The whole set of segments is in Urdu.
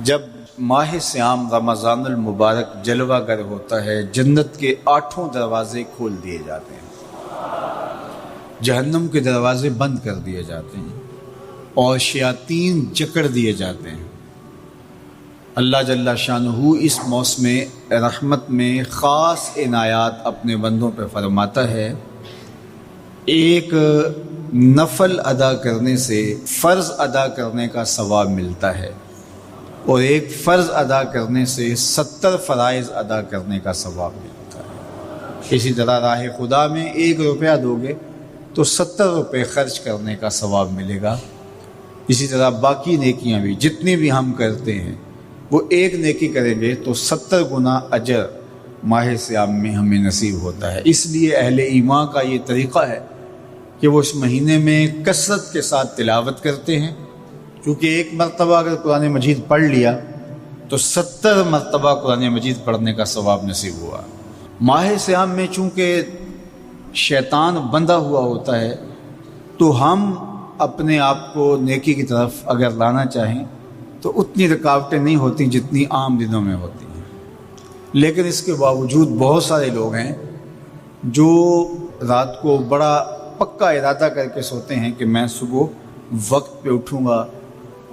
جب ماہ سیام رمضان المبارک جلوہ گر ہوتا ہے، جنت کے 8 دروازے کھول دیے جاتے ہیں، جہنم کے دروازے بند کر دیے جاتے ہیں اور شیاطین جکڑ دیے جاتے ہیں۔ اللہ جل شانہ اس موسم رحمت میں خاص عنایات اپنے بندوں پہ فرماتا ہے۔ ایک نفل ادا کرنے سے فرض ادا کرنے کا ثواب ملتا ہے اور ایک فرض ادا کرنے سے 70 فرائض ادا کرنے کا ثواب ملتا ہے۔ اسی طرح راہ خدا میں 1 روپیہ دو گے تو 70 روپے خرچ کرنے کا ثواب ملے گا۔ اسی طرح باقی نیکیاں بھی جتنی بھی ہم کرتے ہیں، وہ ایک نیکی کریں گے تو 70 گنا اجر ماہ سیام میں ہمیں نصیب ہوتا ہے۔ اس لیے اہل ایمان کا یہ طریقہ ہے کہ وہ اس مہینے میں کثرت کے ساتھ تلاوت کرتے ہیں، کیونکہ ایک مرتبہ اگر قرآن مجید پڑھ لیا تو 70 مرتبہ قرآن مجید پڑھنے کا ثواب نصیب ہوا۔ ماہ سیام میں چونکہ شیطان بندھا ہوا ہوتا ہے، تو ہم اپنے آپ کو نیکی کی طرف اگر لانا چاہیں تو اتنی رکاوٹیں نہیں ہوتی جتنی عام دنوں میں ہوتی ہیں، لیکن اس کے باوجود بہت سارے لوگ ہیں جو رات کو بڑا پکا ارادہ کر کے سوتے ہیں کہ میں صبح وقت پہ اٹھوں گا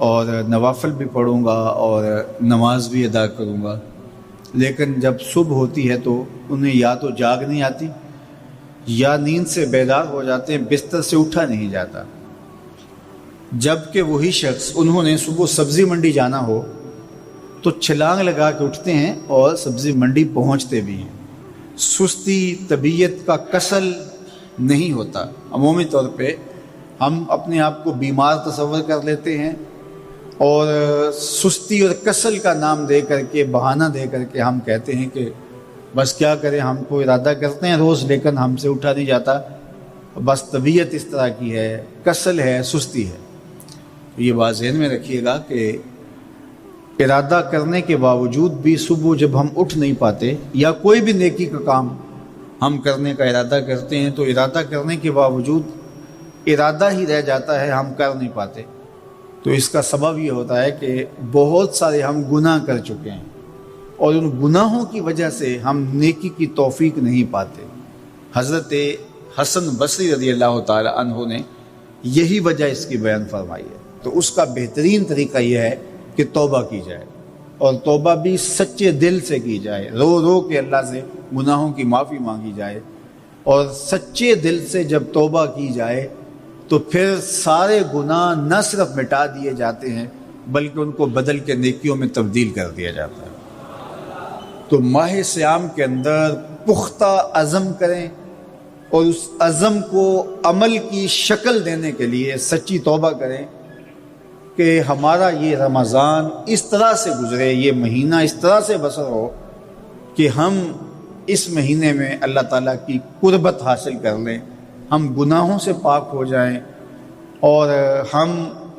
اور نوافل بھی پڑھوں گا اور نماز بھی ادا کروں گا، لیکن جب صبح ہوتی ہے تو انہیں یا تو جاگ نہیں آتی یا نیند سے بیدار ہو جاتے ہیں، بستر سے اٹھا نہیں جاتا۔ جبکہ وہی شخص انہوں نے صبح سبزی منڈی جانا ہو تو چھلانگ لگا کے اٹھتے ہیں اور سبزی منڈی پہنچتے بھی ہیں۔ سستی، طبیعت کا کسل نہیں ہوتا۔ عمومی طور پہ ہم اپنے آپ کو بیمار تصور کر لیتے ہیں اور سستی اور کسل کا نام دے کر کے، بہانہ دے کر کے ہم کہتے ہیں کہ بس کیا کریں، ہم کو ارادہ کرتے ہیں روز لیکن ہم سے اٹھا نہیں جاتا، بس طبیعت اس طرح کی ہے، کسل ہے، سستی ہے۔ یہ بات ذہن میں رکھیے گا کہ ارادہ کرنے کے باوجود بھی صبح جب ہم اٹھ نہیں پاتے یا کوئی بھی نیکی کا کام ہم کرنے کا ارادہ کرتے ہیں تو ارادہ کرنے کے باوجود ارادہ ہی رہ جاتا ہے، ہم کر نہیں پاتے، تو اس کا سبب یہ ہوتا ہے کہ بہت سارے ہم گناہ کر چکے ہیں اور ان گناہوں کی وجہ سے ہم نیکی کی توفیق نہیں پاتے۔ حضرت حسن بصری رضی اللہ تعالی عنہ نے یہی وجہ اس کی بیان فرمائی ہے۔ تو اس کا بہترین طریقہ یہ ہے کہ توبہ کی جائے، اور توبہ بھی سچے دل سے کی جائے، رو رو کے اللہ سے گناہوں کی معافی مانگی جائے، اور سچے دل سے جب توبہ کی جائے تو پھر سارے گناہ نہ صرف مٹا دیے جاتے ہیں بلکہ ان کو بدل کے نیکیوں میں تبدیل کر دیا جاتا ہے۔ تو ماہ سیام کے اندر پختہ عزم کریں اور اس عزم کو عمل کی شکل دینے کے لیے سچی توبہ کریں کہ ہمارا یہ رمضان اس طرح سے گزرے، یہ مہینہ اس طرح سے بسر ہو کہ ہم اس مہینے میں اللہ تعالیٰ کی قربت حاصل کر لیں، ہم گناہوں سے پاک ہو جائیں اور ہم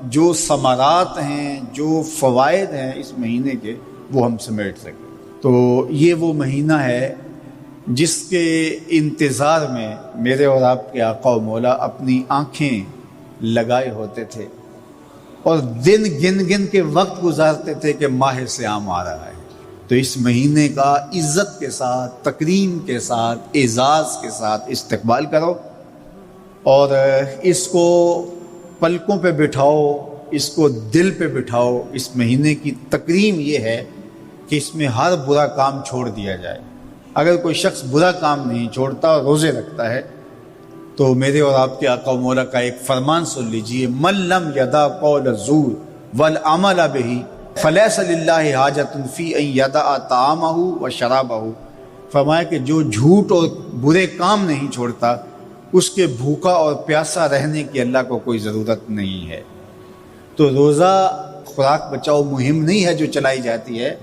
جو ثمرات ہیں، جو فوائد ہیں اس مہینے کے، وہ ہم سمیٹ سکیں۔ تو یہ وہ مہینہ ہے جس کے انتظار میں میرے اور آپ کے آقا و مولا اپنی آنکھیں لگائے ہوتے تھے اور دن گن گن کے وقت گزارتے تھے کہ ماہ سیام آ رہا ہے۔ تو اس مہینے کا عزت کے ساتھ، تکریم کے ساتھ، اعزاز کے ساتھ استقبال کرو اور اس کو پلکوں پہ بٹھاؤ، اس کو دل پہ بٹھاؤ۔ اس مہینے کی تکریم یہ ہے کہ اس میں ہر برا کام چھوڑ دیا جائے۔ اگر کوئی شخص برا کام نہیں چھوڑتا اور روزے رکھتا ہے تو میرے اور آپ کے آقا و مولا کا ایک فرمان سن لیجئے، من لم یدع قول الزور والعمل بہ فلیس للہ حاجۃ فی ان یدع طعامہ و شرابہ۔ فرمایا کہ جو جھوٹ اور برے کام نہیں چھوڑتا، اس کے بھوکا اور پیاسا رہنے کی اللہ کو کوئی ضرورت نہیں ہے۔ تو روزہ خوراک بچاؤ مہم نہیں ہے جو چلائی جاتی ہے،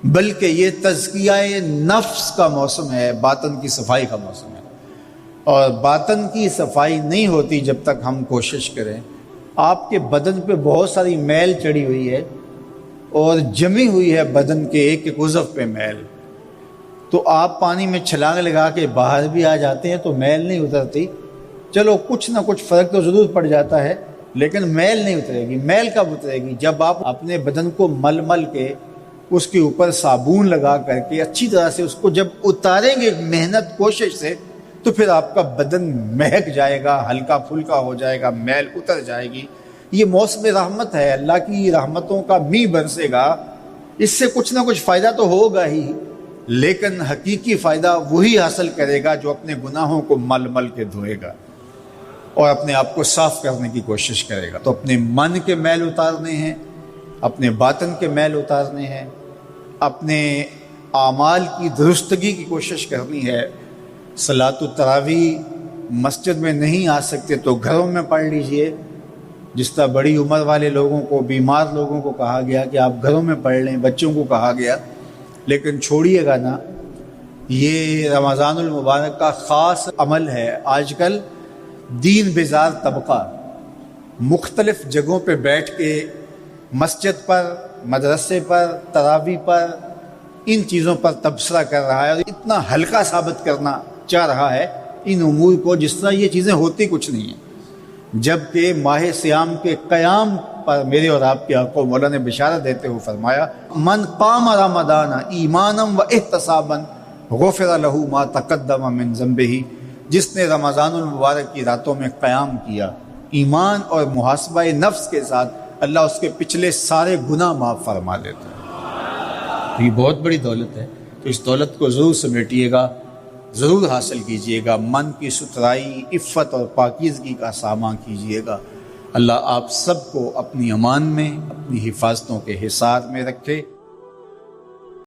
بلکہ یہ تزکیہ نفس کا موسم ہے، باطن کی صفائی کا موسم ہے، اور باطن کی صفائی نہیں ہوتی جب تک ہم کوشش کریں۔ آپ کے بدن پہ بہت ساری میل چڑھی ہوئی ہے اور جمی ہوئی ہے بدن کے ایک ایک عضو پہ میل، تو آپ پانی میں چھلانگ لگا کے باہر بھی آ جاتے ہیں تو میل نہیں اترتی، چلو کچھ نہ کچھ فرق تو ضرور پڑ جاتا ہے، لیکن میل نہیں اترے گی۔ میل کب اترے گی؟ جب آپ اپنے بدن کو مل مل کے اس کے اوپر صابن لگا کر کے اچھی طرح سے اس کو جب اتاریں گے محنت کوشش سے، تو پھر آپ کا بدن مہک جائے گا، ہلکا پھلکا ہو جائے گا، میل اتر جائے گی۔ یہ موسم رحمت ہے، اللہ کی رحمتوں کا می برسے گا، اس سے کچھ نہ کچھ فائدہ تو ہوگا ہی، لیکن حقیقی فائدہ وہی حاصل کرے گا جو اپنے گناہوں کو مل مل کے دھوئے گا اور اپنے آپ کو صاف کرنے کی کوشش کرے گا۔ تو اپنے من کے میل اتارنے ہیں، اپنے باطن کے میل اتارنے ہیں، اپنے اعمال کی درستگی کی کوشش کرنی ہے۔ صلاۃ التراویح مسجد میں نہیں آ سکتے تو گھروں میں پڑھ لیجئے، جس طرح بڑی عمر والے لوگوں کو، بیمار لوگوں کو کہا گیا کہ آپ گھروں میں پڑھ لیں، بچوں کو کہا گیا، لیکن چھوڑیے گا نا۔ یہ رمضان المبارک کا خاص عمل ہے۔ آج کل دین بیزار طبقہ مختلف جگہوں پہ بیٹھ کے مسجد پر، مدرسے پر، تراویح پر، ان چیزوں پر تبصرہ کر رہا ہے اور اتنا ہلکا ثابت کرنا چاہ رہا ہے ان امور کو، جس طرح یہ چیزیں ہوتی کچھ نہیں ہیں۔ جبکہ ماہ صیام کے قیام پر میرے اور آپ کے آقا مولا نے بشارت دیتے ہوئے فرمایا، من قام رمضان ایمانا و احتسابا غفر له ما تقدم من ذنبہ، جس نے رمضان المبارک کی راتوں میں قیام کیا ایمان اور محاسبہ نفس کے ساتھ، اللہ اس کے پچھلے سارے گناہ معاف فرما دیتا ہے۔ یہ بہت بڑی دولت ہے، تو اس دولت کو ضرور سمیٹیے گا، ضرور حاصل کیجئے گا۔ من کی ستھرائی، عفت اور پاکیزگی کا سامان کیجئے گا۔ اللہ آپ سب کو اپنی امان میں، اپنی حفاظتوں کے حصار میں رکھے۔